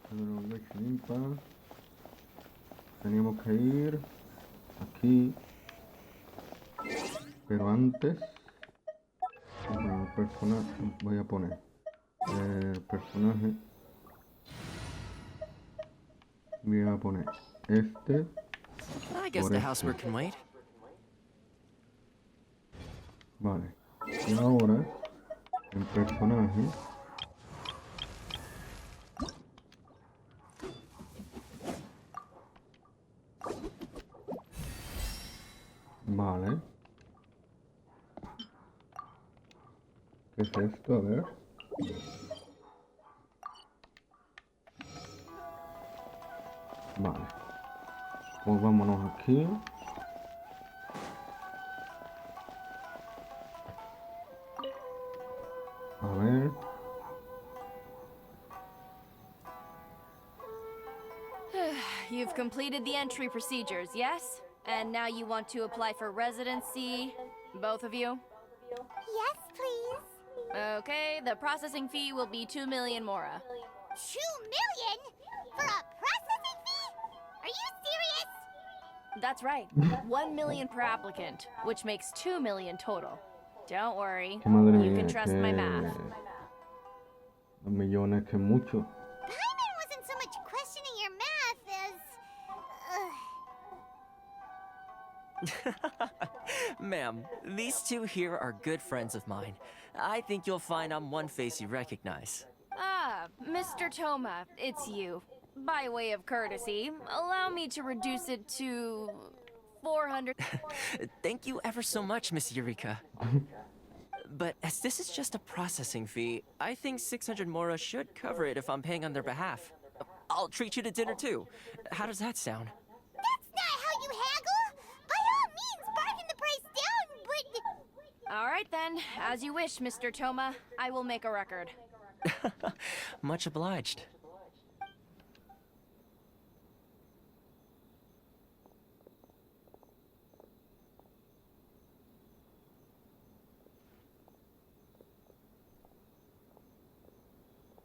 Pero Genshin Impact. Teníamos que ir aquí. Pero antes, bueno, el personaje, voy a poner el personaje. Voy a poner este I guess por the este. housework can wait. Vale. Y ahora, el personaje. Vale. ¿Qué es esto? A ver. Vale. Pues vámonos aquí. A ver. You've completed the entry procedures, yes? And now you want to apply for residency? Both of you? Yes, please. Okay, the processing fee will be 2 million mora. 2 million? For a processing fee? Are you serious? That's right. 1 million per applicant, which makes 2 million total. Don't worry. Madre You mía, can trust my math. 2 millones que es mucho. Paimon wasn't so much questioning your math as... Ma'am, these two here are good friends of mine. I think you'll find I'm one face you recognize. Ah, Mr. Toma, it's you. By way of courtesy, allow me to reduce it to 400. Thank you ever so much, Miss Eureka. But as this is just a processing fee, I think 600 mora should cover it if I'm paying on their behalf. I'll treat you to dinner too. How does that sound? That's not how you haggle! By all means, bargain the price down, but... All right then, as you wish, Mr. Toma. I will make a record. Much obliged.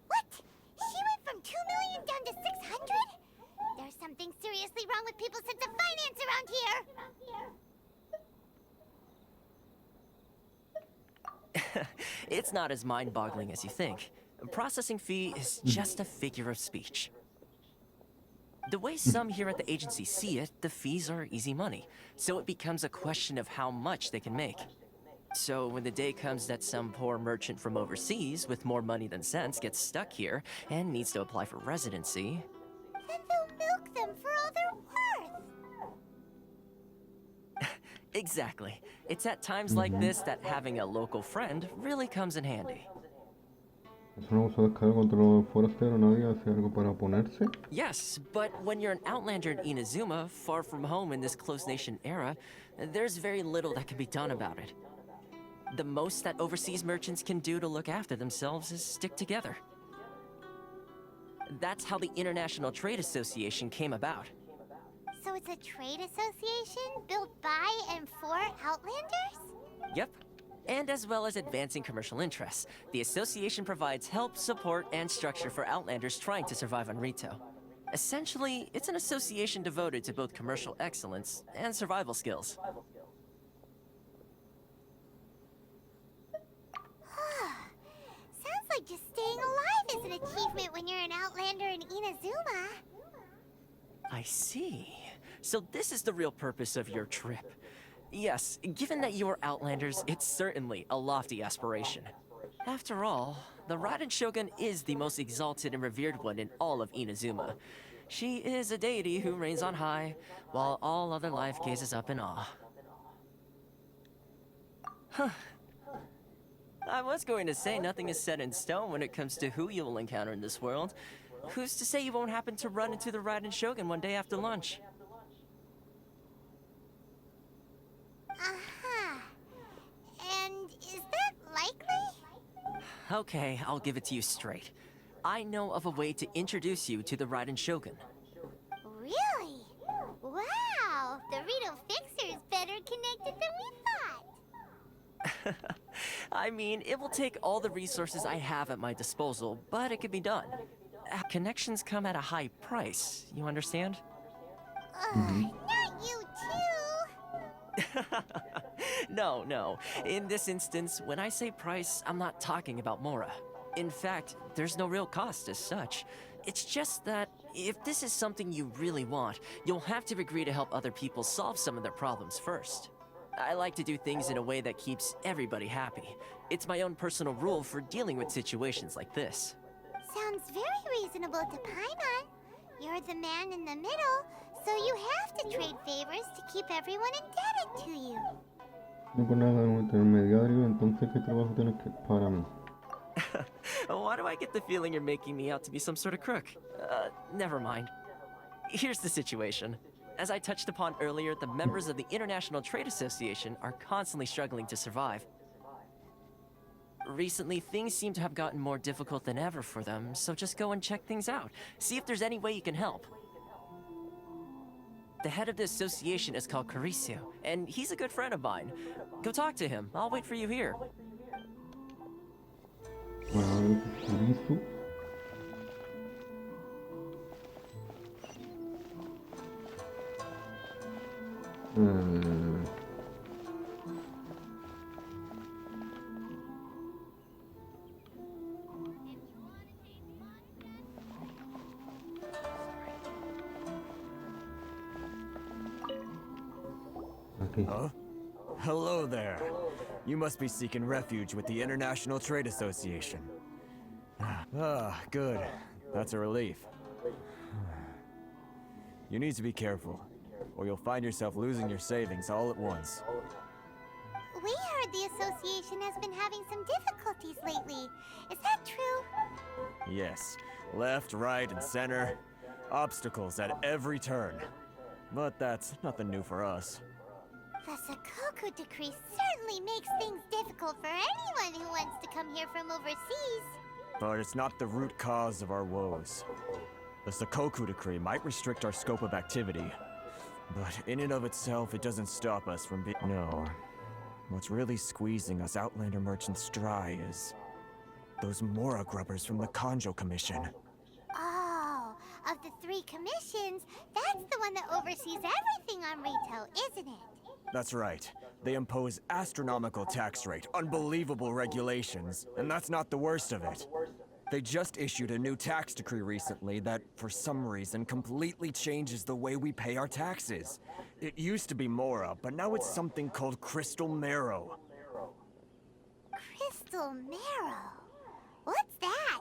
What? She went from 2 million down to 600? There's something seriously wrong with people's sense of finance around here! It's not as mind-boggling as you think. A processing fee is just a figure of speech. The way some here at the agency see it, the fees are easy money, so it becomes a question of how much they can make. So when the day comes that some poor merchant from overseas with more money than sense gets stuck here and needs to apply for residency... Then they'll milk them for all they're worth! Exactly. It's at times like this that having a local friend really comes in handy. Es una uso descarga contra los forasteros. Nadie hace algo para oponerse. Yes, but when you're an outlander in Inazuma, far from home in this closed nation era, there's very little that can be done about it. The most that overseas merchants can do to look after themselves is stick together. That's how the International Trade Association came about. So it's a trade association built by and for Outlanders? Yep. And as well as advancing commercial interests, the association provides help, support, and structure for Outlanders trying to survive on Rito. Essentially, it's an association devoted to both commercial excellence and survival skills. Sounds like just staying alive is an achievement when you're an Outlander in Inazuma. I see. So this is the real purpose of your trip. Yes, given that you are Outlanders, it's certainly a lofty aspiration. After all, the Raiden Shogun is the most exalted and revered one in all of Inazuma. She is a deity who reigns on high, while all other life gazes up in awe. Huh. I was going to say nothing is set in stone when it comes to who you will encounter in this world. Who's to say you won't happen to run into the Raiden Shogun one day after lunch? Uh-huh. And is that likely? Okay, I'll give it to you straight. I know of a way to introduce you to the Raiden Shogun. Really? Wow! The Rito Fixer is better connected than we thought. I mean, it will take all the resources I have at my disposal, but it can be done. connections come at a high price, you understand? Not you too! No. In this instance, when I say price, I'm not talking about Mora. In fact, there's no real cost as such. It's just that if this is something you really want, you'll have to agree to help other people solve some of their problems first. I like to do things in a way that keeps everybody happy. It's my own personal rule for dealing with situations like this. Sounds very reasonable to Paimon. You're the man in the middle, so you have to trade favors to keep everyone indebted to you. No por nada un intermediario, entonces ¿qué trabajo tienes para mí? Why do I get the feeling you're making me out to be some sort of crook? Never mind. Here's the situation. As I touched upon earlier, the members of the International Trade Association are constantly struggling to survive. Recently, things seem to have gotten more difficult than ever for them, so just go and check things out. See if there's any way you can help. The head of the association is called Caricio, and he's a good friend of mine. Go talk to him. I'll wait for you here. Listo. Okay. Huh? Hello there. You must be seeking refuge with the International Trade Association. Good. That's a relief. You need to be careful, or you'll find yourself losing your savings all at once. We heard the association has been having some difficulties lately. Is that true? Yes. Left, right, and center. Obstacles at every turn. But that's nothing new for us. The Sakoku decree certainly makes things difficult for anyone who wants to come here from overseas. But it's not the root cause of our woes. The Sakoku decree might restrict our scope of activity, but in and of itself, it doesn't stop us from being... No. What's really squeezing us Outlander merchants dry is... those Mora grubbers from the Kanjo Commission. Oh, of the 3 commissions, that's the one that oversees everything on retail, isn't it? That's right. They impose astronomical tax rate, unbelievable regulations, and that's not the worst of it. They just issued a new tax decree recently that, for some reason, completely changes the way we pay our taxes. It used to be Mora, but now it's something called Crystal Marrow. Crystal Marrow? What's that?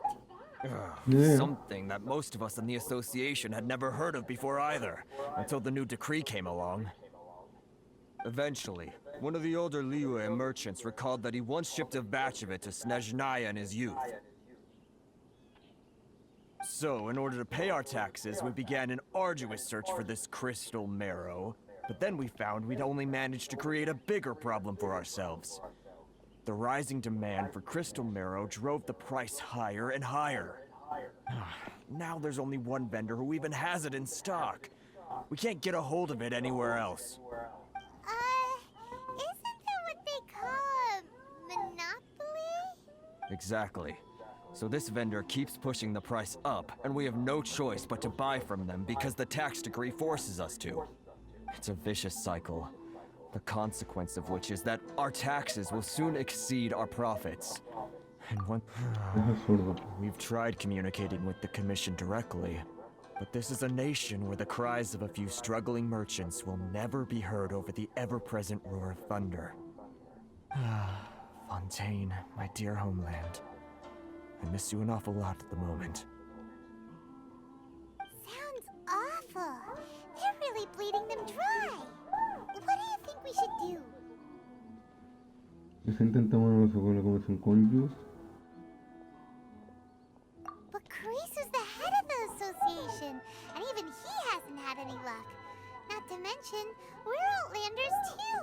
Yeah. Something that most of us in the association had never heard of before either, until the new decree came along. Eventually, one of the older Liyue merchants recalled that he once shipped a batch of it to Snezhnaya in his youth. So, in order to pay our taxes, we began an arduous search for this crystal marrow. But then we found we'd only managed to create a bigger problem for ourselves. The rising demand for crystal marrow drove the price higher and higher. Now there's only one vendor who even has it in stock. We can't get a hold of it anywhere else. Isn't that what they call a monopoly? Exactly. So this vendor keeps pushing the price up, and we have no choice but to buy from them because the tax decree forces us to. It's a vicious cycle, the consequence of which is that our taxes will soon exceed our profits. And when... We've tried communicating with the Commission directly, but this is a nation where the cries of a few struggling merchants will never be heard over the ever-present roar of thunder. Fontaine, my dear homeland. I miss you an awful lot at the moment. Sounds awful. They're really bleeding them dry. What do you think we should do? ¿Y si intentamos con la conversión con ellos? But Carisu's the head of the association, and even he hasn't had any luck. Not to mention, we're Outlanders too.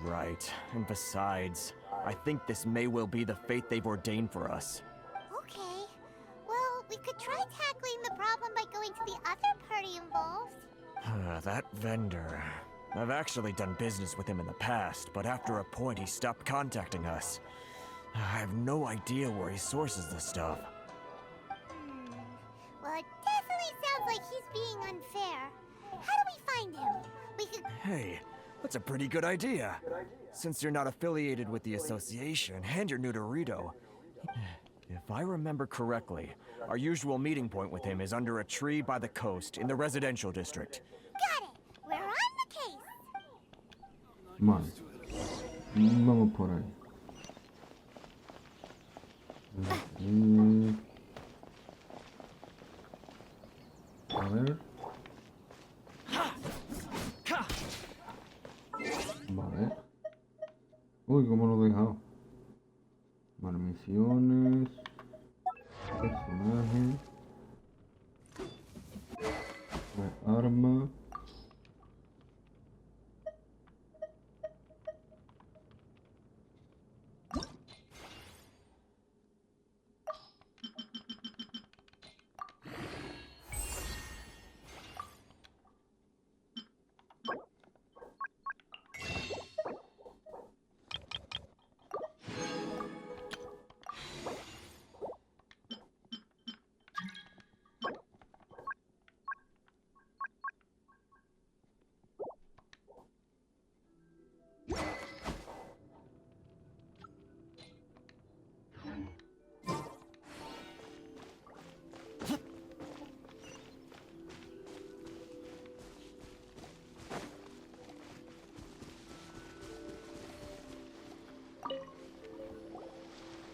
Right. And besides, I think this may well be the fate they've ordained for us. Okay. Well, we could try tackling the problem by going to the other party involved. That vendor. I've actually done business with him in the past, but after a point he stopped contacting us. I have no idea where he sources the stuff. sounds like he's being unfair. How do we find him? We could... Hey, that's a pretty good idea. Since you're not affiliated with the association and you're new to Rito, if I remember correctly, our usual meeting point with him is under a tree by the coast in the residential district. Got it! We're on the case! Vale. Vamos por ahí. A ver. Vale. Uy, cómo lo he dejado. Vale, misiones. Personaje. Arma.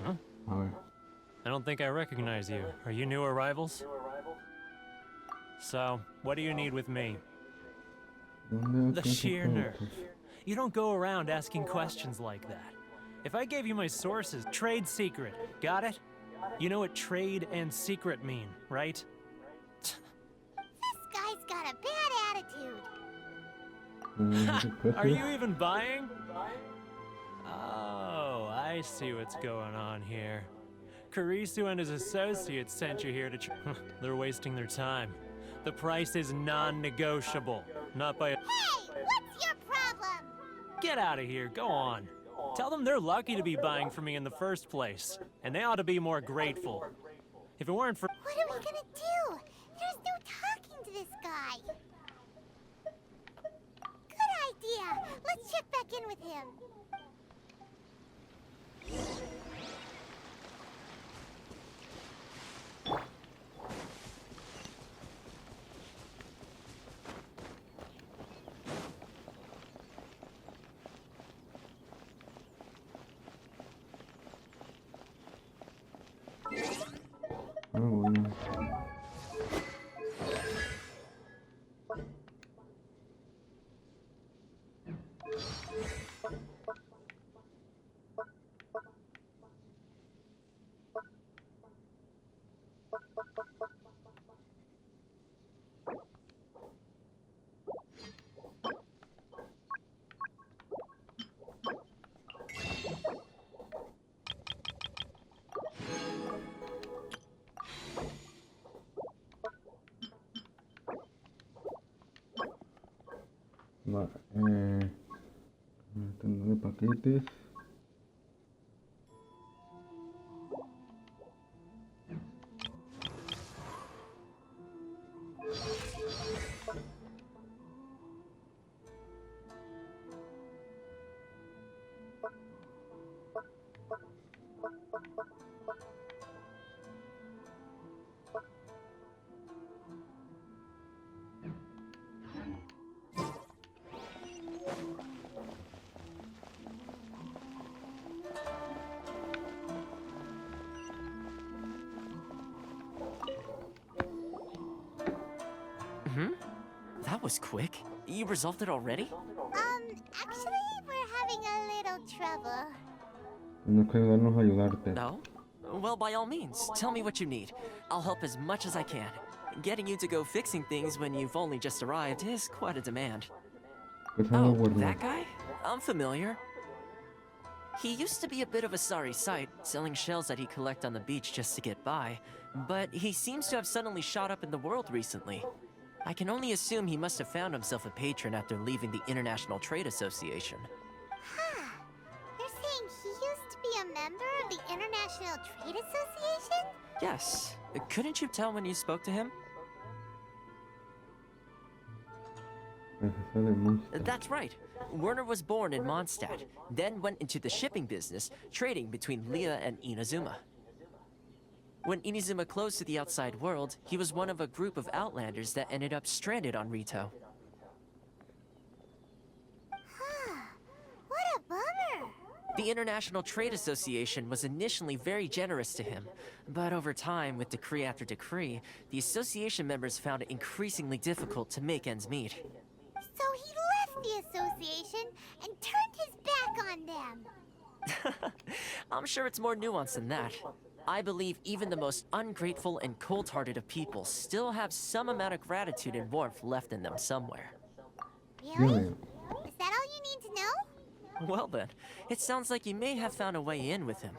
A ver. I don't think I recognize you. Are you new arrivals? So, what do you need with me? ¿Dónde The está sheer todo? nerve. You don't go around asking questions like that. If I gave you my sources, trade secret, got it? You know what trade and secret mean, right? This guy's got a bad attitude. Are you even buying? Oh, I see what's going on here. Karisu and his associates sent you here to they're wasting their time. The price is non-negotiable. Not by a- Hey! What's your problem? Get out of here, go on. Tell them they're lucky to be buying from me in the first place, and they ought to be more grateful. If it weren't for- What are we gonna do? There's no talking to this guy. Good idea. Let's check back in with him. Ah, bueno. Vale, tengo de paquetes. That was quick. You resolved it already? Actually, we're having a little trouble. Tienes que ayudarnos a ayudarte. No? Well, by all means, tell me what you need. I'll help as much as I can. Getting you to go fixing things when you've only just arrived is quite a demand. Empezando a Oh, guardar. that guy? I'm familiar. He used to be a bit of a sorry sight, selling shells that he collect on the beach just to get by, but he seems to have suddenly shot up in the world recently. I can only assume he must have found himself a patron after leaving the International Trade Association. Huh. You're saying he used to be a member of the International Trade Association? Yes. Couldn't you tell when you spoke to him? Princesa de Munster. That's right. Werner was born in Mondstadt, then went into the shipping business, trading between Leah and Inazuma. When Inazuma closed to the outside world, he was one of a group of outlanders that ended up stranded on Rito. What a bummer. The International Trade Association was initially very generous to him, but over time, with decree after decree, the association members found it increasingly difficult to make ends meet. So he left the association and turned his back on them. I'm sure it's more nuanced than that. I believe even the most ungrateful and cold-hearted of people still have some amount of gratitude and warmth left in them somewhere. Really? Yeah. Is that all you need to know? Well then, it sounds like you may have found a way in with him.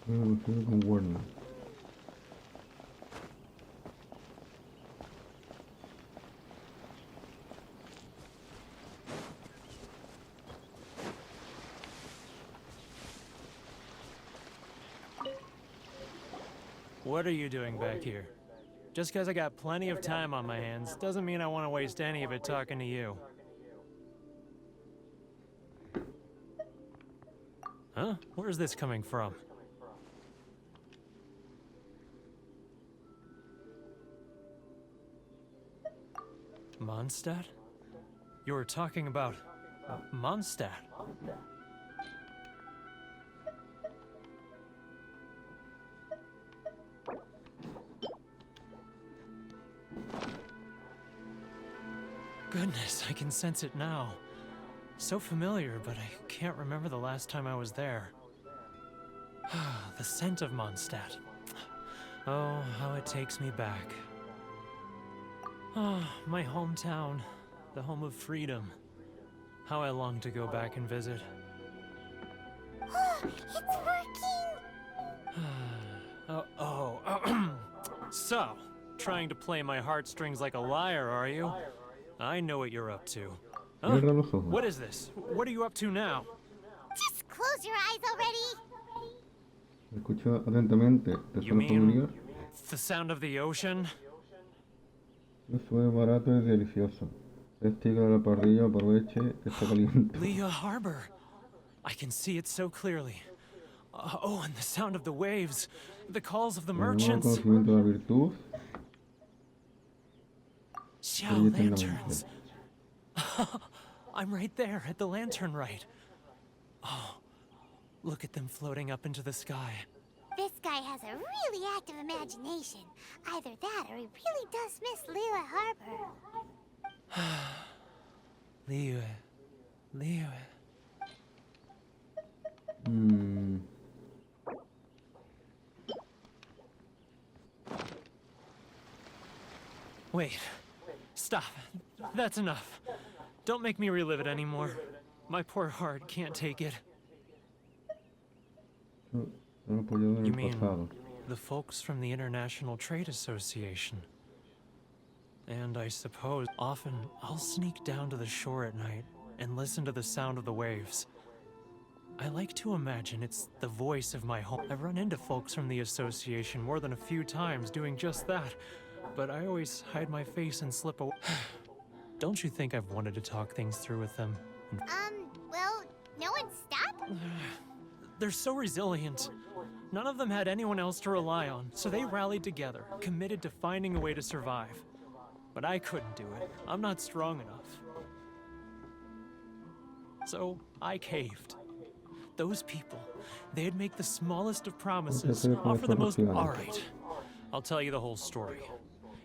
Con Warner. What are you doing back here? Just because I got plenty of time on my hands doesn't mean I want to waste any of it talking to you. Huh? Where's this coming from? Mondstadt? You were talking about Mondstadt. Goodness, I can sense it now. So familiar, but I can't remember the last time I was there. The scent of Mondstadt. Oh, how it takes me back. Ah, my hometown, the home of freedom. How I long to go back and visit. It's working! So, trying to play my heartstrings like a liar, are you? I know what you're up to. Huh? Cierra los ojos. What is this? What are you up to now? Just close your eyes already! Escucha atentamente. ¿Te You suena familiar? mean the sound of the ocean? Eso es barato y delicioso. Estiga la parrilla, aproveche que está caliente. Leah Harbor. I can see it so clearly. Oh, and the sound of the waves. The calls of the Nuevo merchants. conocimiento de la virtud. Xiao Brilla lanterns. eternamente. I'm right there at the lantern right. Oh, look at them floating up into the sky. This guy has a really active imagination. Either that or he really does miss Lila Harbor. Liyue. Hmm. Wait. Stop. That's enough. Don't make me relive it anymore. My poor heart can't take it. Son apoyados en You el mean pasado. the folks from the International Trade Association? And I suppose often I'll sneak down to the shore at night and listen to the sound of the waves. I like to imagine it's the voice of my home. I've run into folks from the association more than a few times doing just that, but I always hide my face and slip away. Don't you think I've wanted to talk things through with them? Well, no one stopped? They're so resilient. None of them had anyone else to rely on, so they rallied together, committed to finding a way to survive. But I couldn't do it. I'm not strong enough. So I caved. Those people, they'd make the smallest of promises, offer the most. All right, I'll tell you the whole story.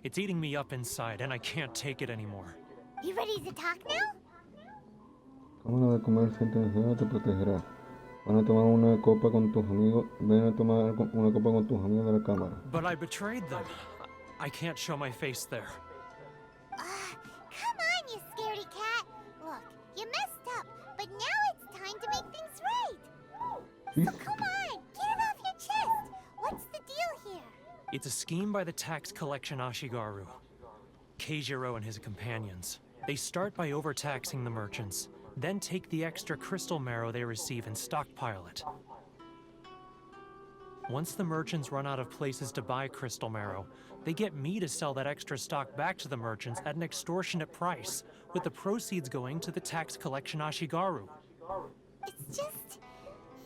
It's eating me up inside, and I can't take it anymore. You ready to talk now? Cámara de comercio internacional te protegerá. Van a tomar una copa con tus amigos. Ven a tomar una copa con tus amigos de la cámara. But I betrayed them. I can't show my face there. Come on, you scaredy cat. Look, you messed up, but now it's time to make things right. So come on, get it off your chest. What's the deal here? It's a scheme by the tax collection Ashigaru. Keijiro and his companions. They start by overtaxing the merchants, then take the extra crystal marrow they receive and stockpile it. Once the merchants run out of places to buy crystal marrow, they get me to sell that extra stock back to the merchants at an extortionate price, with the proceeds going to the tax collection Ashigaru.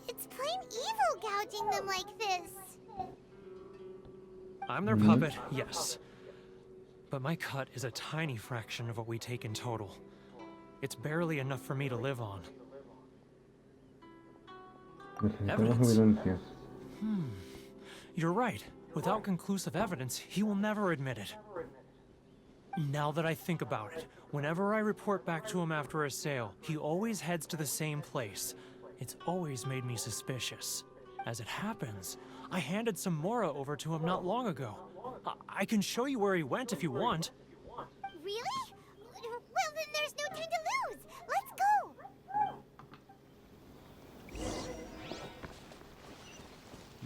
It's plain evil gouging them like this. I'm their puppet, yes. But my cut is a tiny fraction of what we take in total. It's barely enough for me to live on. Necesitamos Evidence. evidencias. You're right. Without conclusive evidence, he will never admit it. Now that I think about it, whenever I report back to him after a sale, he always heads to the same place. It's always made me suspicious. As it happens, I handed some Mora over to him not long ago. I can show you where he went if you want. Really? Well, then there's no time to lose. Let's go.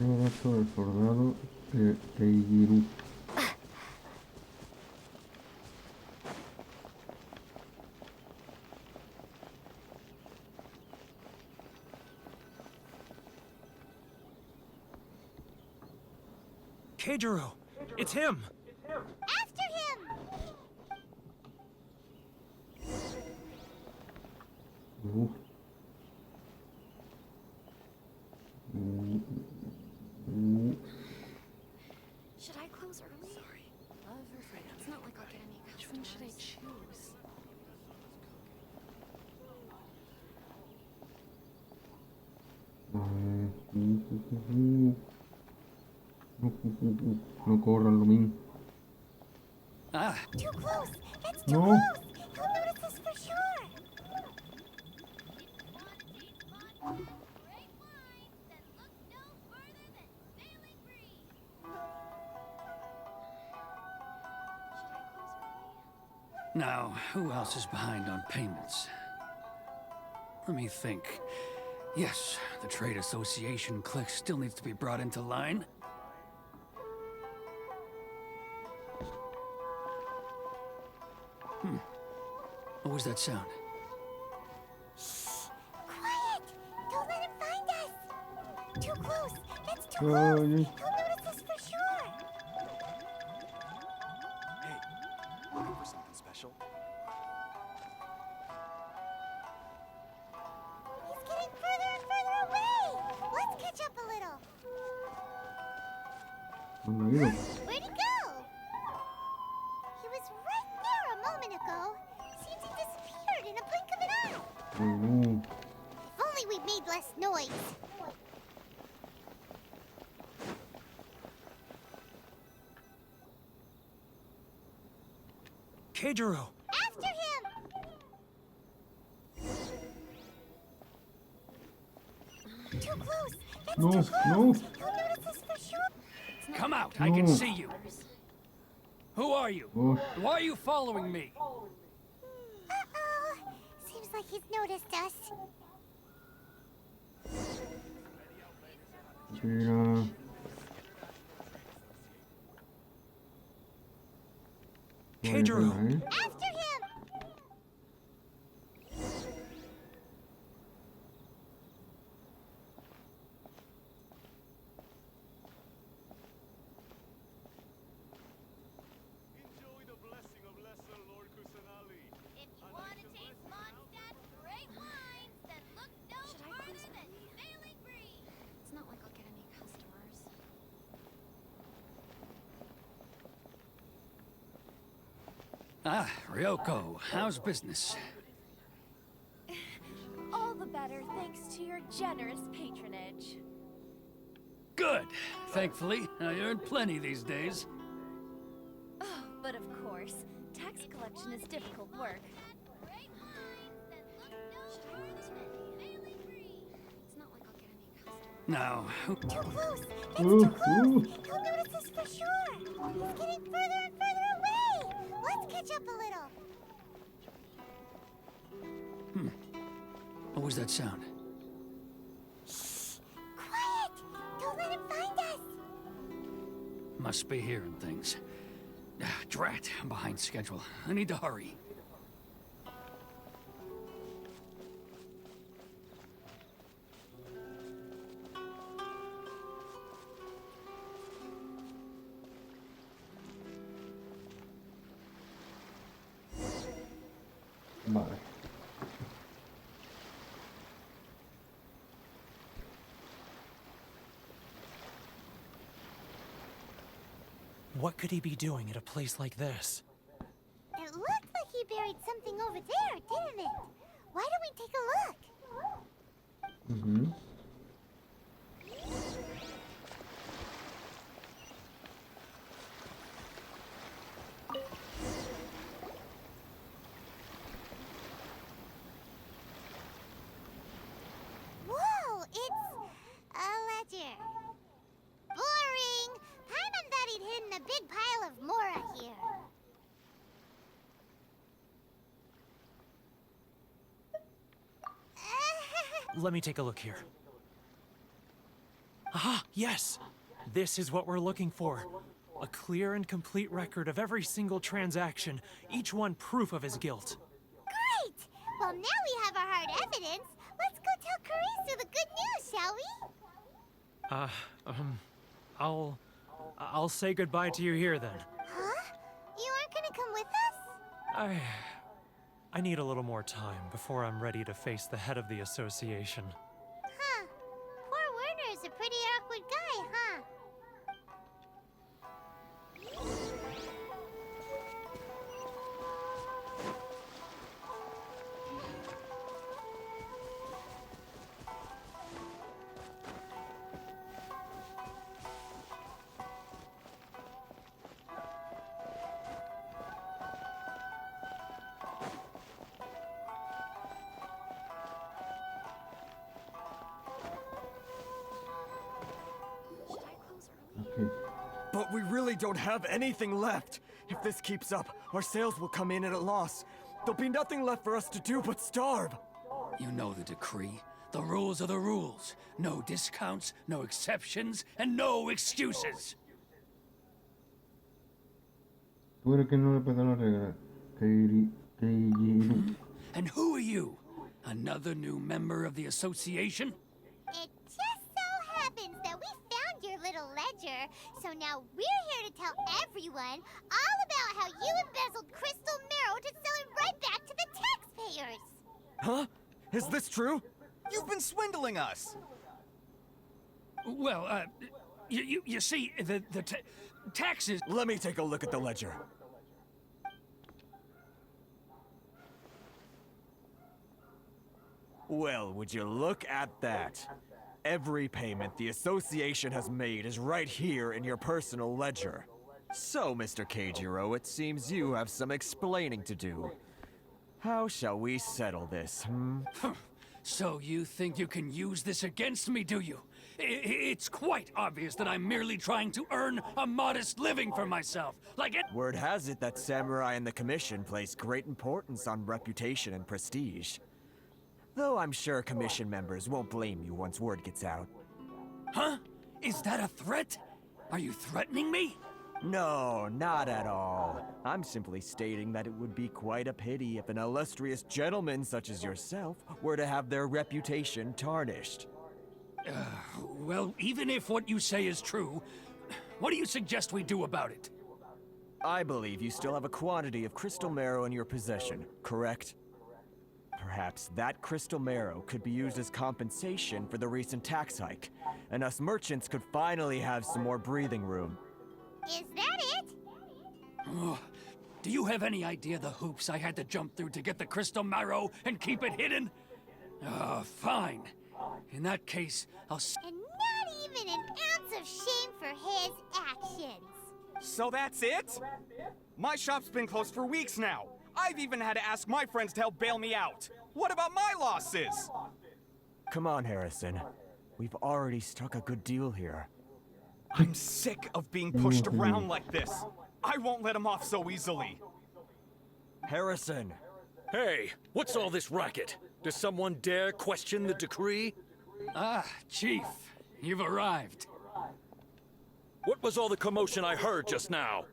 Regazo del soldado de Teigiru. Keijiro! It's him! After him. Uh. Should I close early? Sorry. Love or freedom? It's not like I'll get any customers. Which one should I choose? No corran, Lumín. Ah, Too close. That's too No. close. He'll notice us for sure. Now, who else is behind on payments? Let me think. Yes, the Trade Association clique still needs to be brought into line. What was that sound? Quiet. Don't let him find us. Too close. That's too close. Ay, He'll notice us for sure. Hey, looking for something special? He's getting further and further away. Let's catch up a little. ¿Dónde ha ido? Where'd he go? He was right there a moment ago. Seems he disappeared in a blink of an eye. If only we made less noise. Keijiro! After him! Too close! That's No, too close! no. He'll notice us for sure! Come out, I can No. see you. Who are you? Oh, Why are you following me? Uh-oh! Seems like he's noticed us. mira. Keijiro! After him! Enjoy the blessing of Lesser Lord Kusanali. If you want to taste Mondstadt's great wines, then look no Should I further close than early? Sailing Breeze. It's not like I'll get any customers. Ah, Ryoko, how's business? All the better thanks to your generous patronage. Good. Thankfully, I earn plenty these days. Oh, but of course, tax collection is difficult work. Great wines, then look no Should I further close than early? Sailing Breeze. It's not like I'll get any customers. Now, who... Too close! That's Ooh, too close! ooh. He'll notice us for sure! He's getting further and further away! Let's catch up a little. What was that sound? Quiet! Don't let him find us! Must be hearing things. Ah, drat, I'm behind schedule. I need to hurry. What could he be doing at a place like this? It looked like he buried something over there, didn't it? Why don't we take a look? Mm-hmm. Whoa, it's a ledger. Boring! Paimon thought he'd hidden a big pile of Mora here. Let me take a look here. Ah, yes! This is what we're looking for. A clear and complete record of every single transaction, each one proof of his guilt. Great! Well, now we have our hard evidence. Let's go tell Karisu the good news, shall we? I'll say goodbye to you here then. Huh? You aren't gonna come with us? I need a little more time before I'm ready to face the head of the association. Huh. Poor Werner's a pretty awkward guy, huh? Okay. But we really don't have anything left. If this keeps up, our sales will come in at a loss. There'll be nothing left for us to do but starve. You know the decree. The rules are the rules. No discounts, no exceptions, and no excuses. Tú eres que no le paga la regla. Keiji. And who are you? Another new member of the association? It just so happens that we found your little ledger, so now we're here to tell everyone all about how you embezzled crystal marrow to sell it right back to the taxpayers. Huh? Is this true? You've been swindling us! Well, you see, the taxes... Let me take a look at the ledger. Well, would you look at that? Every payment the association has made is right here in your personal ledger. So, Mr. Keijiro, it seems you have some explaining to do. How shall we settle this, So you think you can use this against me, do you? It's quite obvious that I'm merely trying to earn a modest living for myself. Like it... Word has it that Samurai and the Commission place great importance on reputation and prestige. Though I'm sure Commission members won't blame you once word gets out. Huh? Is that a threat? Are you threatening me? No, not at all. I'm simply stating that it would be quite a pity if an illustrious gentleman such as yourself were to have their reputation tarnished. Well, even if what you say is true, what do you suggest we do about it? I believe you still have a quantity of crystal marrow in your possession, correct? Perhaps that crystal marrow could be used as compensation for the recent tax hike, and us merchants could finally have some more breathing room. Is that it? Oh, do you have any idea the hoops I had to jump through to get the crystal marrow and keep it hidden? Fine. In that case, I'll And not even an ounce of shame for his actions. So that's it? My shop's been closed for weeks now. I've even had to ask my friends to help bail me out. What about my losses? Come on, Harrison. We've already struck a good deal here. I'm sick of being pushed around like this. I won't let him off so easily. Harrison! Hey, what's all this racket? Does someone dare question the decree? Ah, Chief, you've arrived. What was all the commotion I heard just now?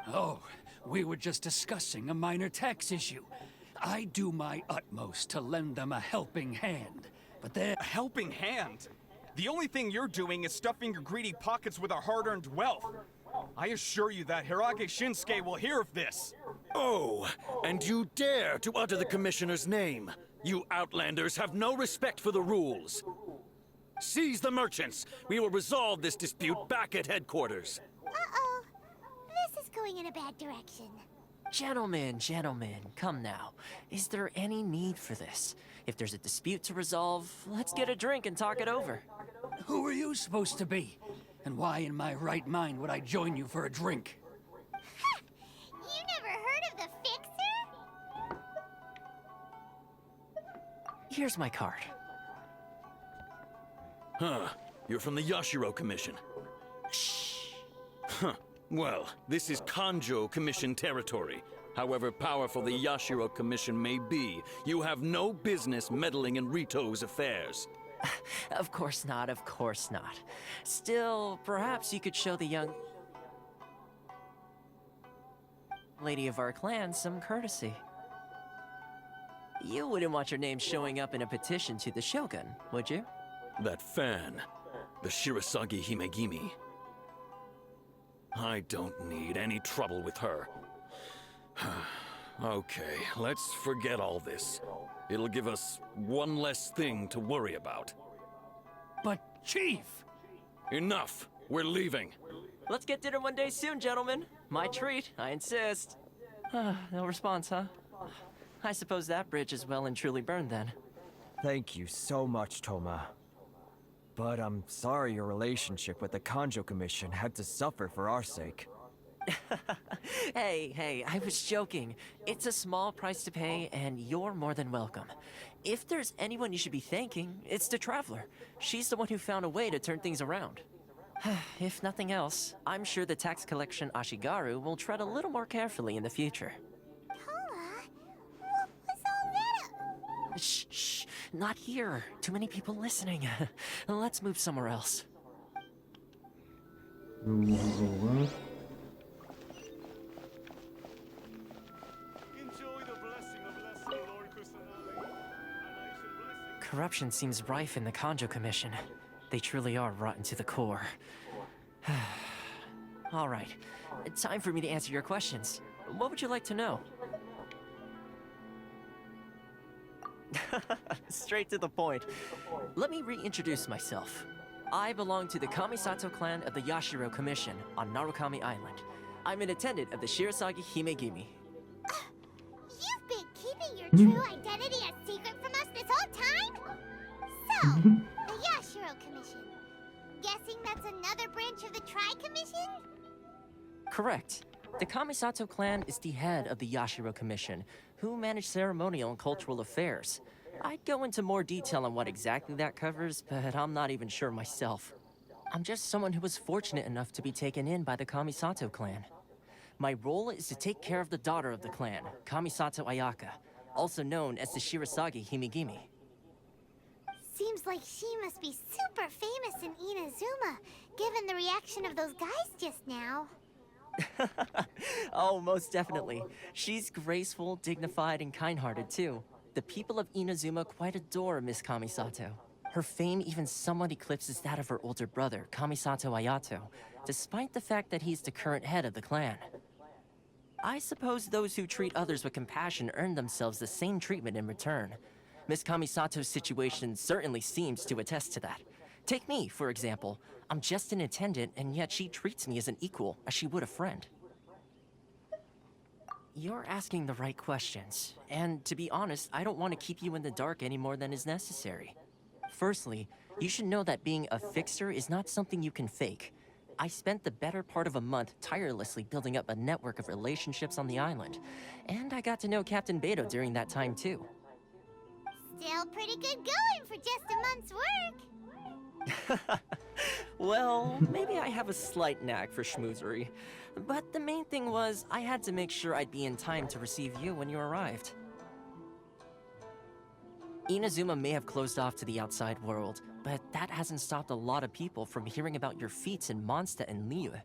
Oh, we were just discussing a minor tax issue. I do my utmost to lend them a helping hand, but they're... A helping hand? The only thing you're doing is stuffing your greedy pockets with our hard-earned wealth. I assure you that Hirage Shinsuke will hear of this. Oh, and you dare to utter the Commissioner's name. You Outlanders have no respect for the rules. Seize the merchants. We will resolve this dispute back at headquarters. Uh-oh. This going in a bad direction. Gentlemen, gentlemen, come now. Is there any need for this? If there's a dispute to resolve, let's get a drink and talk it over. Who are you supposed to be? And why in my right mind would I join you for a drink? You never heard of the Fixer? Here's my card. Huh. You're from the Yashiro Commission. Shh. Huh. Well, this is Kanjo Commission territory. However powerful the Yashiro Commission may be, you have no business meddling in Rito's affairs. Of course not, of course not. Still, perhaps you could show the young lady of our clan some courtesy. You wouldn't want your name showing up in a petition to the Shogun, would you? That fan, the Shirasagi Himegimi. I don't need any trouble with her. Okay, let's forget all this. It'll give us one less thing to worry about. But, Chief! Enough! We're leaving. Let's get dinner one day soon, gentlemen. My treat, I insist. No response, huh? I suppose that bridge is well and truly burned then. Thank you so much, Toma. But I'm sorry your relationship with the Kanjo Commission had to suffer for our sake. Hey, I was joking. It's a small price to pay, and you're more than welcome. If there's anyone you should be thanking, it's the Traveler. She's the one who found a way to turn things around. If nothing else, I'm sure the tax collection Ashigaru will tread a little more carefully in the future. Toma, what was all that? Shh, not here. Too many people listening. Let's move somewhere else. Vamos resolver. Enjoy the blessing of Lesser Lord Kusanali. And I shall bless you. Corruption seems rife in the Kanjo Commission. They truly are rotten to the core. All right, time for me to answer your questions. What would you like to know? Straight to the point. Let me reintroduce myself. I belong to the Kamisato clan of the Yashiro Commission on Narukami Island. I'm an attendant of the Shirasagi Himegimi. You've been keeping your true identity a secret from us this whole time? So, the Yashiro Commission. Guessing that's another branch of the Tri-Commission? Correct. The Kamisato clan is the head of the Yashiro Commission, who manage ceremonial and cultural affairs. I'd go into more detail on what exactly that covers, but I'm not even sure myself. I'm just someone who was fortunate enough to be taken in by the Kamisato clan. My role is to take care of the daughter of the clan, Kamisato Ayaka, also known as the Shirasagi Himegimi. Seems like she must be super famous in Inazuma, given the reaction of those guys just now. Oh, most definitely. She's graceful, dignified, and kind-hearted, too. The people of Inazuma quite adore Miss Kamisato. Her fame even somewhat eclipses that of her older brother, Kamisato Ayato, despite the fact that he's the current head of the clan. I suppose those who treat others with compassion earn themselves the same treatment in return. Miss Kamisato's situation certainly seems to attest to that. Take me, for example. I'm just an attendant, and yet she treats me as an equal, as she would a friend. You're asking the right questions, and to be honest, I don't want to keep you in the dark any more than is necessary. Firstly, you should know that being a fixer is not something you can fake. I spent the better part of a month tirelessly building up a network of relationships on the island, and I got to know Captain Beto during that time too. Still pretty good going for just a month's work. Well, maybe I have a slight knack for schmoozery. But the main thing was, I had to make sure I'd be in time to receive you when you arrived. Inazuma may have closed off to the outside world, but that hasn't stopped a lot of people from hearing about your feats in Mondstadt and Liyue.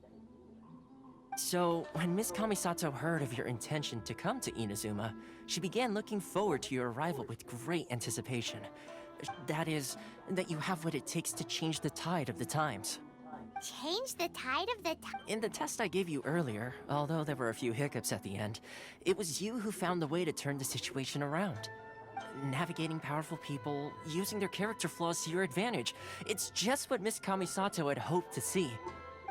So, when Miss Kamisato heard of your intention to come to Inazuma, she began looking forward to your arrival with great anticipation. That is, that you have what it takes to change the tide of the times. Change the tide of the In the test I gave you earlier, although there were a few hiccups at the end, it was you who found the way to turn the situation around. Navigating powerful people, using their character flaws to your advantage. It's just what Miss Kamisato had hoped to see.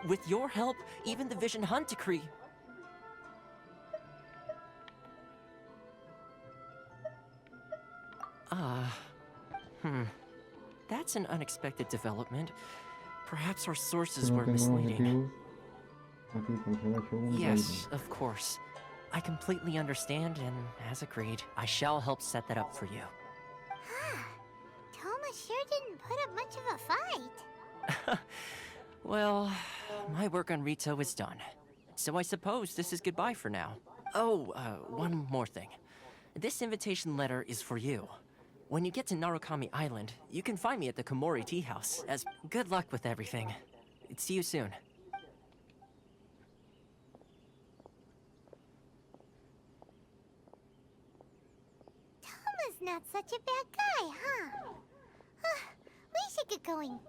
With your help, even the Vision Hunt Decree... That's an unexpected development. Perhaps our sources Solo were tengo misleading. objetivos. Aquí, cancela Shogun Yes, of course. I completely understand, and as agreed, I shall help set that up for you. Toma sure didn't put up much of a fight. Well, my work on Rito is done. So I suppose this is goodbye for now. Oh, one more thing. This invitation letter is for you. When you get to Narukami Island, you can find me at the Komori Tea House. As good luck with everything. See you soon. Toma's not such a bad guy, huh? We should get going.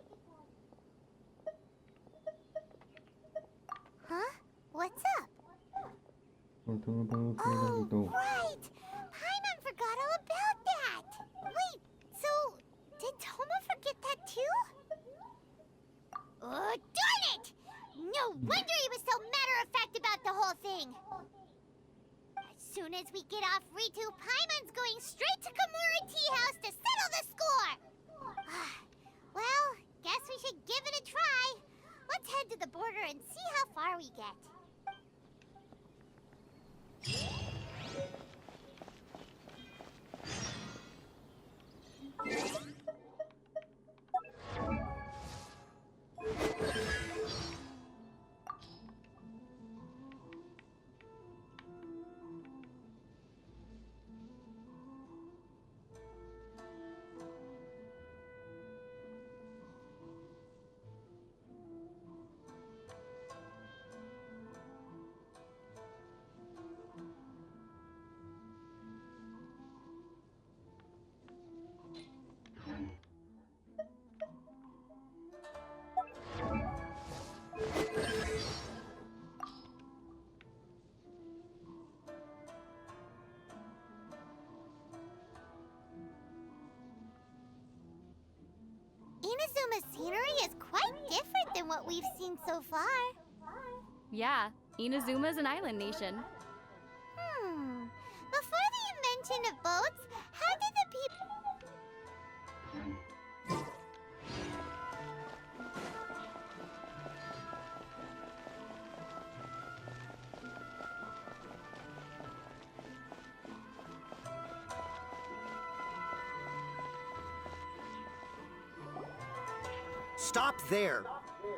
Huh? What's up? Oh, right! Paimon forgot all about that! Wait, so did Toma forget that too? Oh, darn it! No wonder he was so matter-of-fact about the whole thing! As soon as we get off Ritu, Paimon's going straight to Komori Tea House to settle the score! Well, guess we should give it a try. Let's head to the border and see how far we get. Inazuma's scenery is quite different than what we've seen so far. Yeah, Inazuma's an island nation. Before the invention of boats, how did the people... Stop there!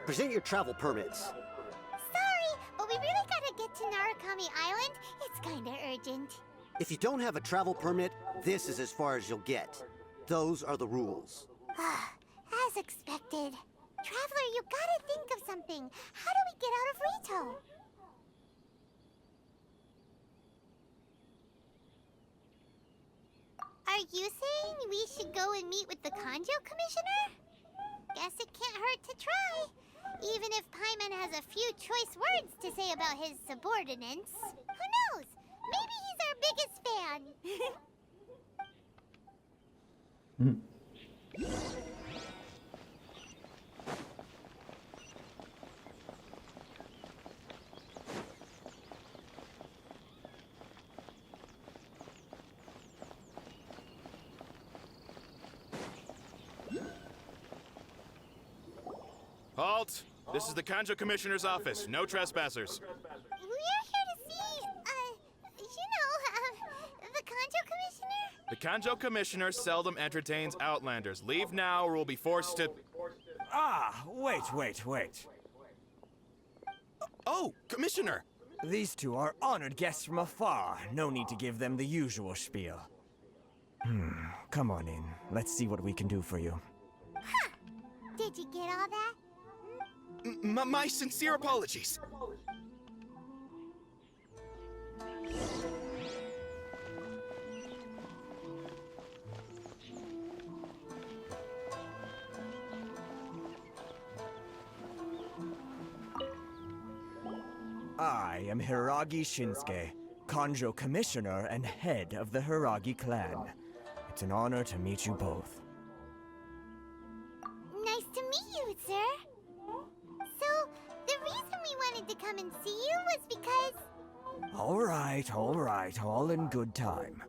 Present your travel permits. Sorry, but we really gotta get to Narukami Island. It's kinda urgent. If you don't have a travel permit, this is as far as you'll get. Those are the rules. As expected. Traveler, you gotta think of something. How do we get out of Rito? Are you saying we should go and meet with the Kanjo Commissioner? Guess it can't hurt to try. Even if Paimon has a few choice words to say about his subordinates. Who knows? Maybe he's our biggest fan. Halt! This is the Kanjo Commissioner's office. No trespassers. We're here to see, the Kanjo Commissioner? The Kanjo Commissioner seldom entertains Outlanders. Leave now or we'll be forced to... Ah, wait. Oh, Commissioner! These two are honored guests from afar. No need to give them the usual spiel. Come on in. Let's see what we can do for you. Did you get all that? My sincere apologies. I am Hiragi Shinsuke, Kanjo Commissioner and head of the Hiragi clan. It's an honor to meet you both. Nice to meet you, sir. So, the reason we wanted to come and see you was because... All right, all in good time.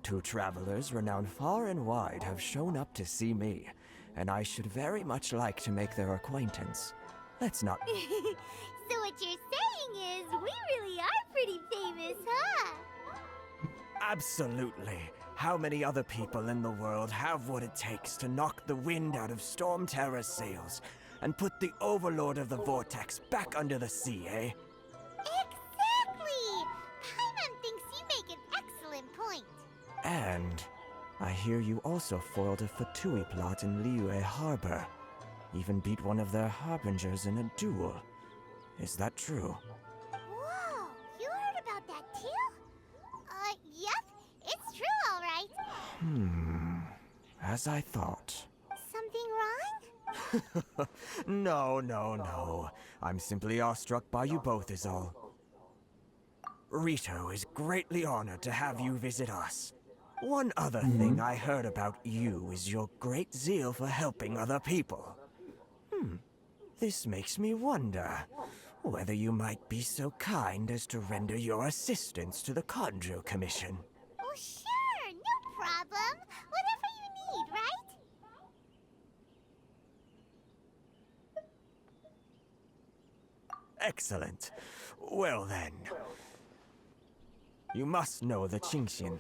two travelers renowned far and wide have shown up to see me, and I should very much like to make their acquaintance. Let's not... So what you're saying is, we really are pretty famous, huh? Absolutely. How many other people in the world have what it takes to knock the wind out of Storm Terror's sails and put the Overlord of the Vortex back under the sea, eh? Exactly! Paimon thinks you make an excellent point. And I hear you also foiled a Fatui plot in Liyue Harbor. Even beat one of their harbingers in a duel. Is that true? Whoa, you heard about that too? Yep, it's true, all right. As I thought. Something wrong? No. I'm simply awestruck by you both is all. Rito is greatly honored to have you visit us. One other thing I heard about you is your great zeal for helping other people. This makes me wonder whether you might be so kind as to render your assistance to the Conjo Commission. Oh, sure, no problem. Whatever you need, right? Excellent. Well then. You must know the Qingxin.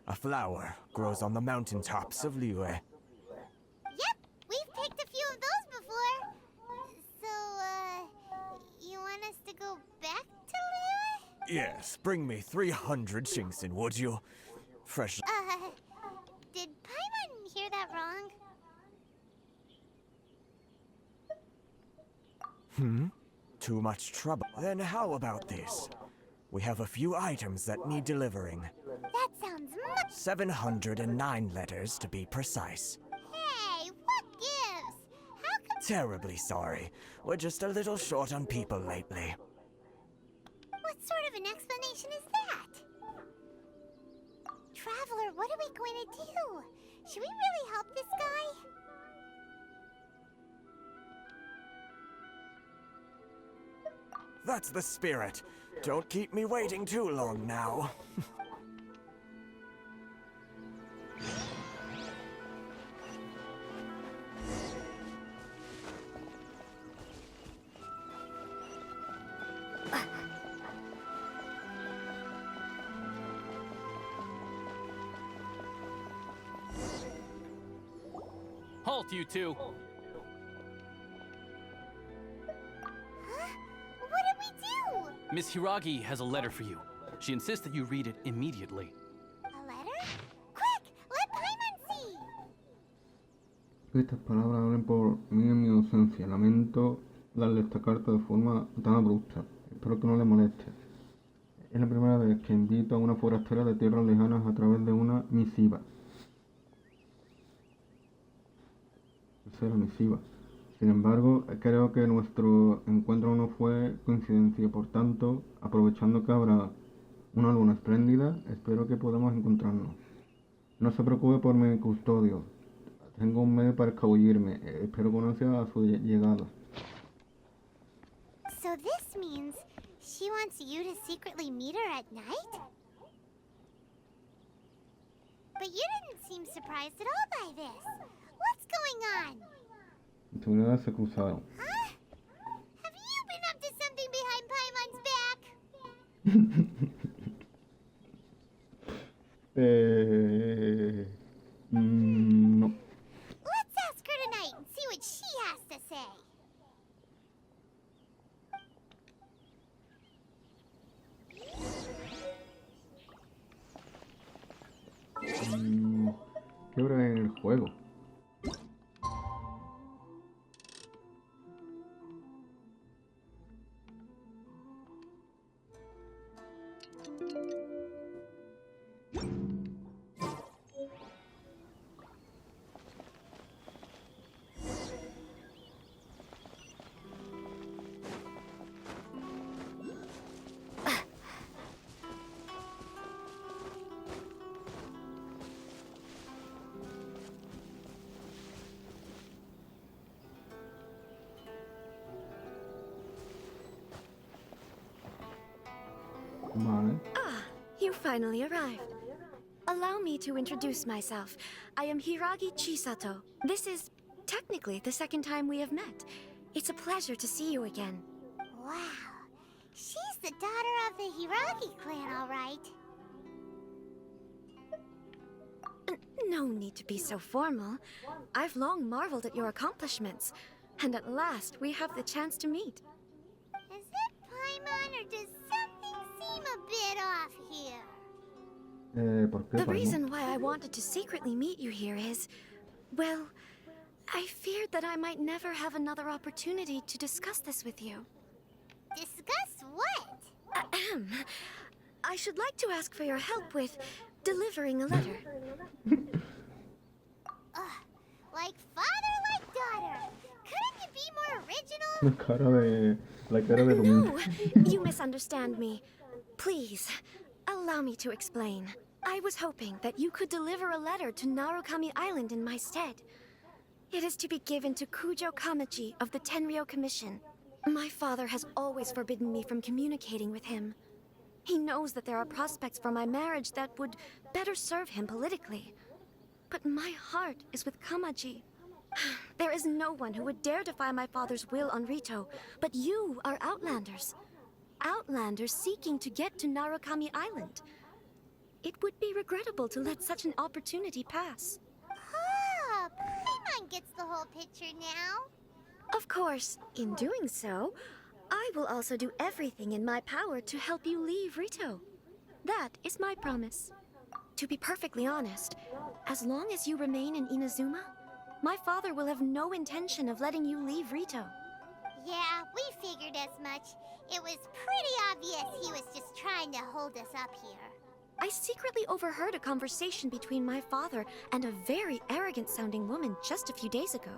A flower grows on the mountaintops of Liyue. Yep, we've picked a few of those before. So, you want us to go back to Liyue? Yes, bring me 300 Qingxin, would you? Fresh. Did Paimon hear that wrong? Too much trouble. Then how about this? We have a few items that need delivering. That sounds much... 709 letters to be precise. Hey, what gives? How come... Terribly sorry. We're just a little short on people lately. What sort of an explanation is that? Traveler, what are we going to do? Should we really help this guy? That's the spirit. Don't keep me waiting too long now. Halt, you two! What did we do? Miss Hiragi has a letter for you. She insists that you read it immediately. ¿A letter? Quick, let Paimon see! Que estas palabras hablen por mí en mi ausencia. Lamento darle esta carta de forma tan abrupta. Espero que no le moleste. Es la primera vez que invito a una forastera de tierras lejanas a través de una misiva. Esa era misiva. Sin embargo, creo que nuestro encuentro no fue coincidencia. Por tanto, aprovechando que habrá una luna espléndida, espero que podamos encontrarnos. No se preocupe por mi custodio. Tengo un medio para escabullirme. Espero con ansia a su llegada. So this means she wants you to secretly meet her at night? But you didn't seem surprised at all by this. What's going on? Tus miradas se cruzaron. Huh? Have you been up to something behind Paimon's back? No. Let's ask her tonight and see what she has to say. ¿Qué hora es en el juego? You finally arrived. A Allow me to introduce myself. I am Hiragi Chisato. This is technically the second time we have met. It's a pleasure to see you again. Wow. She's the daughter of the Hiragi clan, all right. No need to be so formal. I've long marveled at your accomplishments, and at last we have the chance to meet. Is it Paimon, or does something seem a bit off here? ¿Por qué, The Paimon? reason why I wanted to secretly meet you here is, well, I feared that I might never have another opportunity to discuss this with you. Discuss what? Ahem. I should like to ask for your help with delivering a letter. Like father, like daughter. Couldn't you be more original? La cara de No, you misunderstand me. Please, allow me to explain. I was hoping that you could deliver a letter to Narukami Island in my stead. It is to be given to Kujo Kamachi of the Tenryou Commission. My father has always forbidden me from communicating with him. He knows that there are prospects for my marriage that would better serve him politically. But my heart is with Kamaji. There is no one who would dare defy my father's will on Rito, but you are Outlanders. Outlanders seeking to get to Narukami Island. It would be regrettable to let such an opportunity pass. Ah, Paimon gets the whole picture now. Of course, in doing so, I will also do everything in my power to help you leave Rito. That is my promise. To be perfectly honest, as long as you remain in Inazuma, my father will have no intention of letting you leave Rito. Yeah, we figured as much. It was pretty obvious he was just trying to hold us up here. I secretly overheard a conversation between my father and a very arrogant-sounding woman just a few days ago.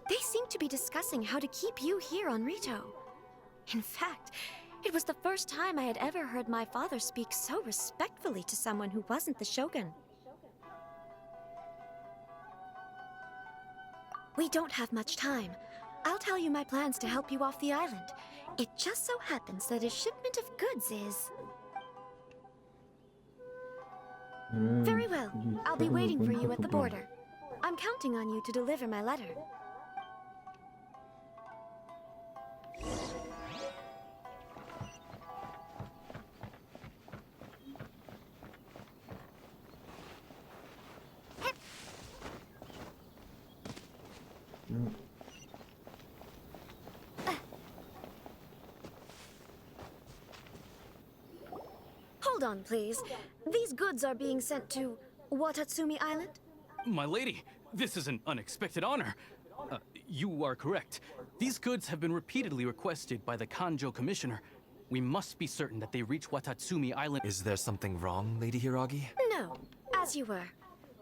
They seemed to be discussing how to keep you here on Rito. In fact, it was the first time I had ever heard my father speak so respectfully to someone who wasn't the Shogun. We don't have much time. I'll tell you my plans to help you off the island. It just so happens that a shipment of goods is... Very well. I'll be waiting for you at the border. I'm counting on you to deliver my letter. Hold on, please. These goods are being sent to Watatsumi Island? My lady, this is an unexpected honor. You are correct. These goods have been repeatedly requested by the Kanjo Commissioner. We must be certain that they reach Watatsumi Island. Is there something wrong, Lady Hiragi? No, as you were.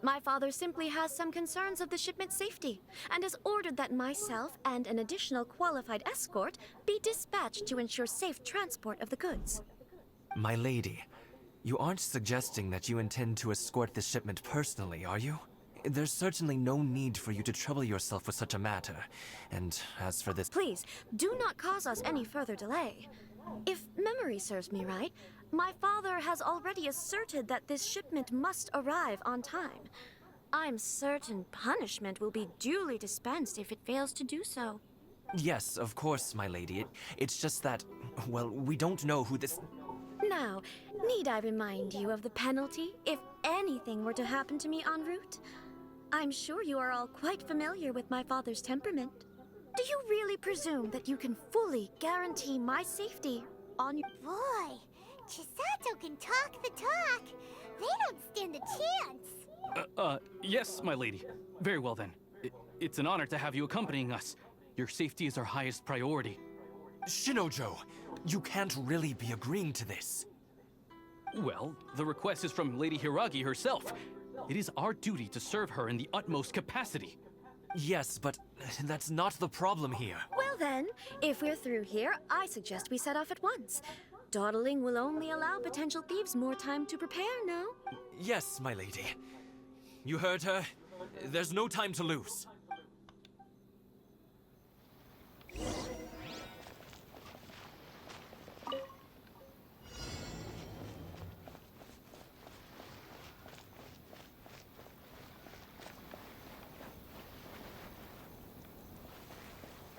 My father simply has some concerns of the shipment's safety, and has ordered that myself and an additional qualified escort be dispatched to ensure safe transport of the goods. My lady, you aren't suggesting that you intend to escort this shipment personally, are you? There's certainly no need for you to trouble yourself with such a matter. And as for this... Please, do not cause us any further delay. If memory serves me right, my father has already asserted that this shipment must arrive on time. I'm certain punishment will be duly dispensed if it fails to do so. Yes, of course, my lady. It's just that, well, we don't know who this... Now, need I remind you of the penalty if anything were to happen to me en route? I'm sure you are all quite familiar with my father's temperament. Do you really presume that you can fully guarantee my safety on your... Boy, Chisato can talk the talk. They don't stand a chance. Yes, my lady. Very well then. It's an honor to have you accompanying us. Your safety is our highest priority. Shinojo, you can't really be agreeing to this. Well, the request is from Lady Hiragi herself. It is our duty to serve her in the utmost capacity. Yes, but that's not the problem here. Well then, if we're through here, I suggest we set off at once. Dawdling will only allow potential thieves more time to prepare, no? Yes, my lady. You heard her. There's no time to lose.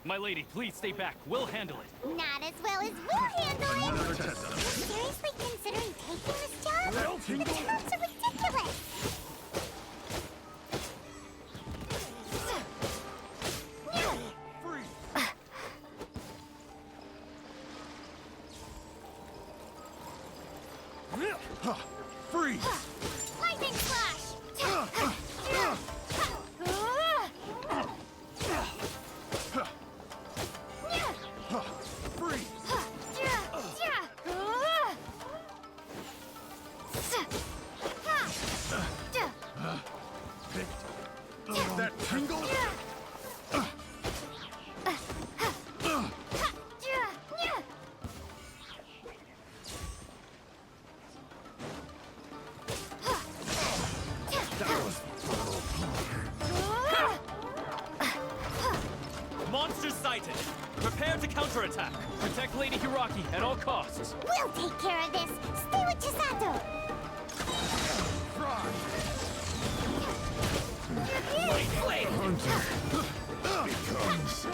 My lady, please stay back. We'll handle it. Not as well as we'll handle it. You're seriously considering taking this job? The terms are ridiculous. Freeze! Lightning flash! Freeze! That tingle? Monsters sighted. Prepare to counterattack. Protect Lady Hiraki at all costs. We'll take care of this. Stay with Chisato. Hunter becomes the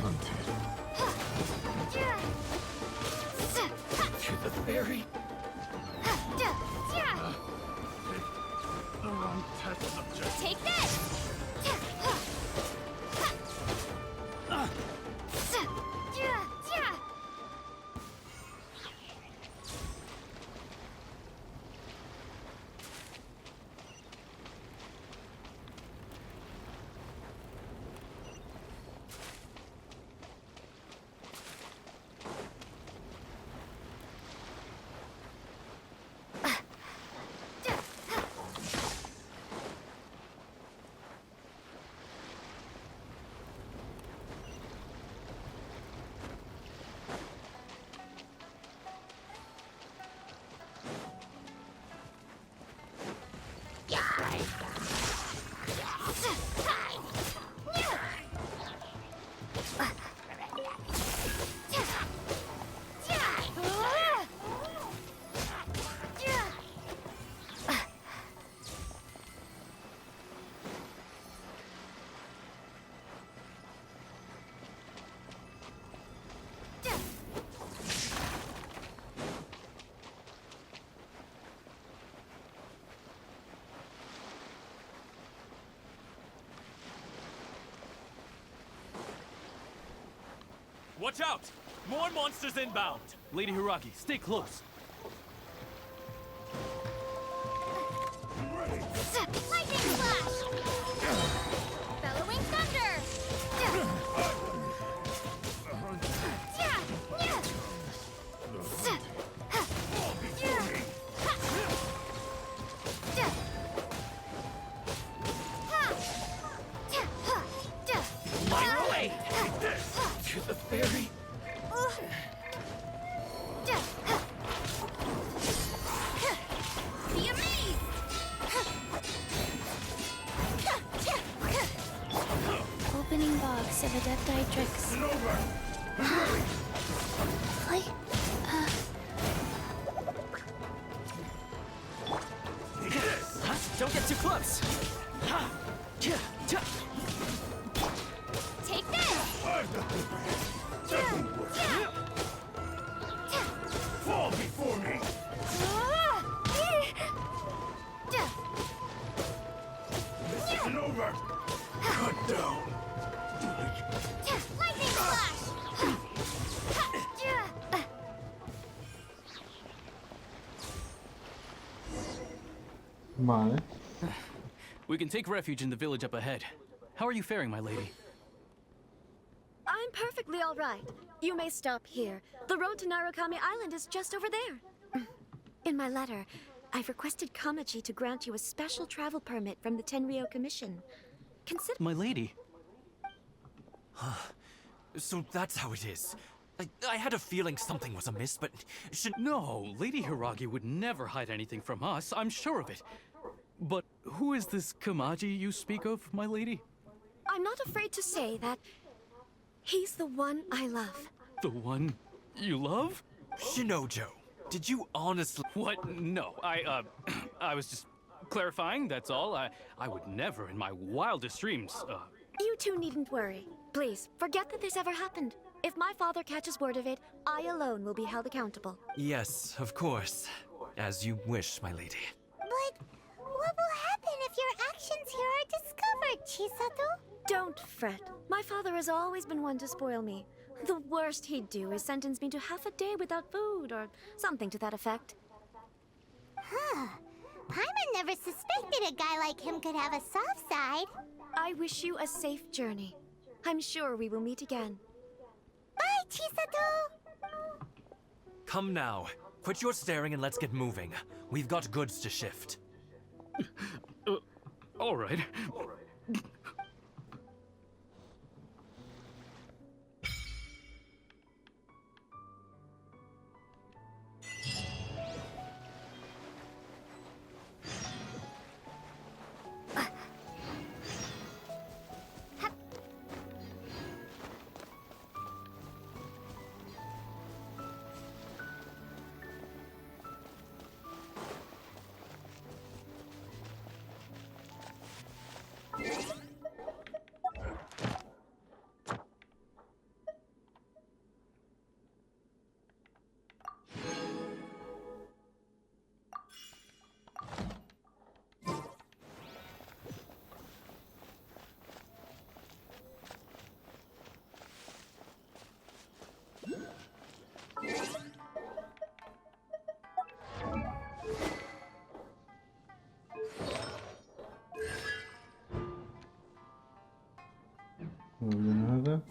hunted. To the ferry. The wrong test subject. Take this! Watch out! More monsters inbound! Lady Hiraki, stay close. Lightning flash! Bellowing thunder! Microwave! Take this! To the ferry. Be amazed! Opening box of Adepti Over! Like, Take this! Huh? Don't get too close! Take this! Fall before me! This isn't over! Cut down! Lightning flash! Vale. We can take refuge in the village up ahead. How are you faring, my lady? I'm perfectly all right. You may stop here. The road to Narukami Island is just over there. In my letter, I've requested Kamaji to grant you a special travel permit from the Tenryou Commission. Consider— My lady. So that's how it is. I had a feeling something was amiss, but No, Lady Hiragi would never hide anything from us, I'm sure of it. But who is this Kamaji you speak of, my lady? I'm not afraid to say that he's the one I love. The one you love? Shinojo, did you honestly— What? No, I was just clarifying, that's all. I would never in my wildest dreams, You two needn't worry. Please, forget that this ever happened. If my father catches word of it, I alone will be held accountable. Yes, of course. As you wish, my lady. But what will happen if your actions here are discovered, Chisato? Don't fret. My father has always been one to spoil me. The worst he'd do is sentence me to half a day without food, or something to that effect. Huh. Paimon never suspected a guy like him could have a soft side. I wish you a safe journey. I'm sure we will meet again. Bye, Chisato! Come now. Quit your staring and let's get moving. We've got goods to shift. All right. Nada.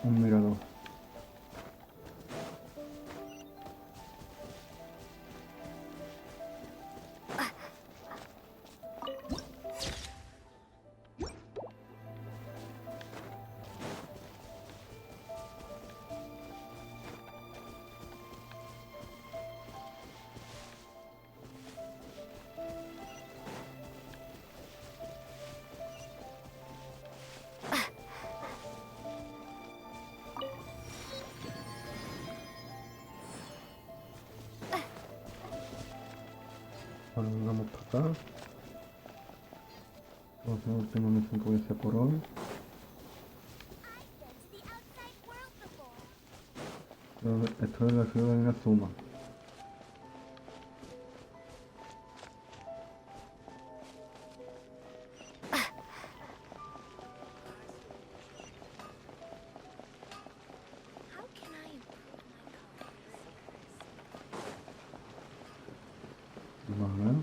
Un mirador. Bueno, vamos para acá. Vamos a ver, tengo una 5 veces por hoy. Esto es la ciudad de Inazuma. Vale.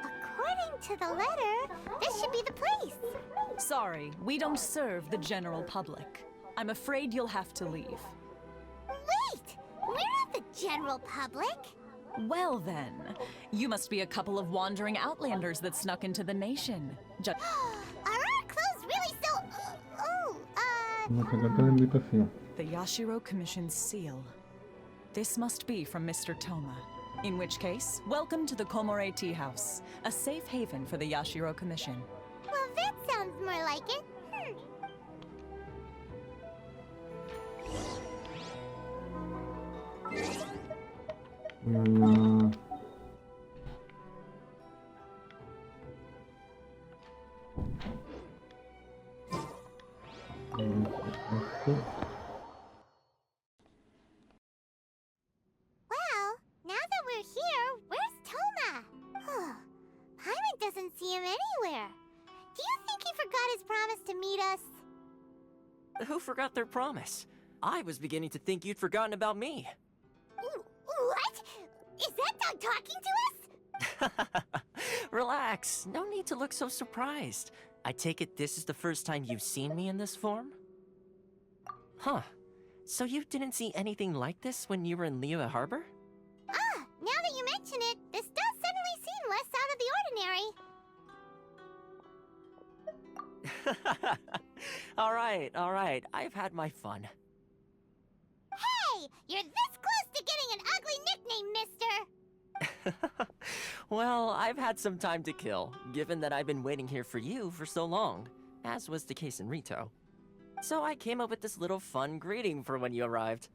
According to the letter, this should be the place. Sorry, we don't serve the general public. I'm afraid you'll have to leave. Wait! general public. Well then, you must be a couple of wandering outlanders that snuck into the nation. Are our clothes really so... Vamos a sacarte la invitación. The Yashiro Commission's seal. This must be from Mr. Toma. In which case, welcome to the Komore Tea House, a safe haven for the Yashiro Commission. Well, that sounds more like it. Well, now that we're here, where's Toma? Paimon doesn't see him anywhere. Do you think he forgot his promise to meet us? Who forgot their promise? I was beginning to think you'd forgotten about me. What? Is that dog talking to us? Relax, no need to look so surprised. I take it this is the first time you've seen me in this form? Huh. So you didn't see anything like this when you were in Liyue Harbor? Ah, now that you mention it, this does suddenly seem less out of the ordinary. Alright, I've had my fun. Hey, you're this close to getting an ugly nickname, mister! Well, I've had some time to kill, given that I've been waiting here for you for so long, as was the case in Rito. So I came up with this little fun greeting for when you arrived.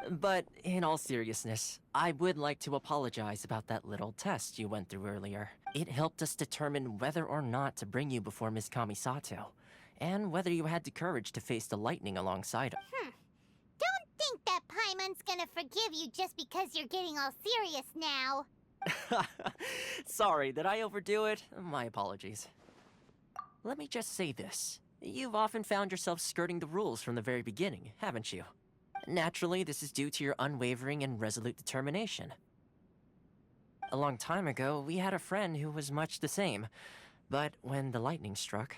But in all seriousness, I would like to apologize about that little test you went through earlier. It helped us determine whether or not to bring you before Ms. Kamisato, and whether you had the courage to face the lightning alongside her. Don't think that Paimon's gonna forgive you just because you're getting all serious now. Sorry, did I overdo it? My apologies. Let me just say this. You've often found yourself skirting the rules from the very beginning, haven't you? Naturally, this is due to your unwavering and resolute determination. A long time ago, we had a friend who was much the same, but when the lightning struck...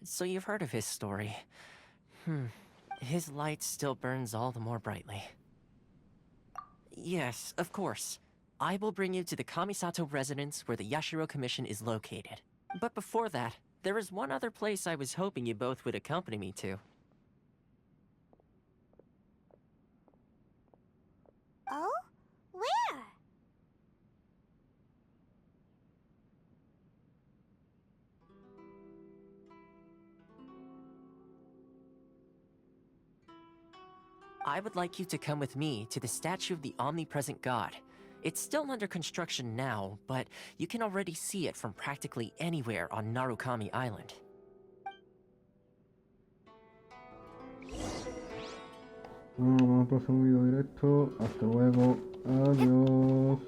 so you've heard of his story. His light still burns all the more brightly. Yes, of course. I will bring you to the Kamisato residence where the Yashiro Commission is located. But before that, there is one other place I was hoping you both would accompany me to. Oh? Where? I would like you to come with me to the statue of the omnipresent god. It's still under construction now, but you can already see it from practically anywhere on Narukami Island. Bueno, vamos a pasar un video directo. Hasta luego. Adiós.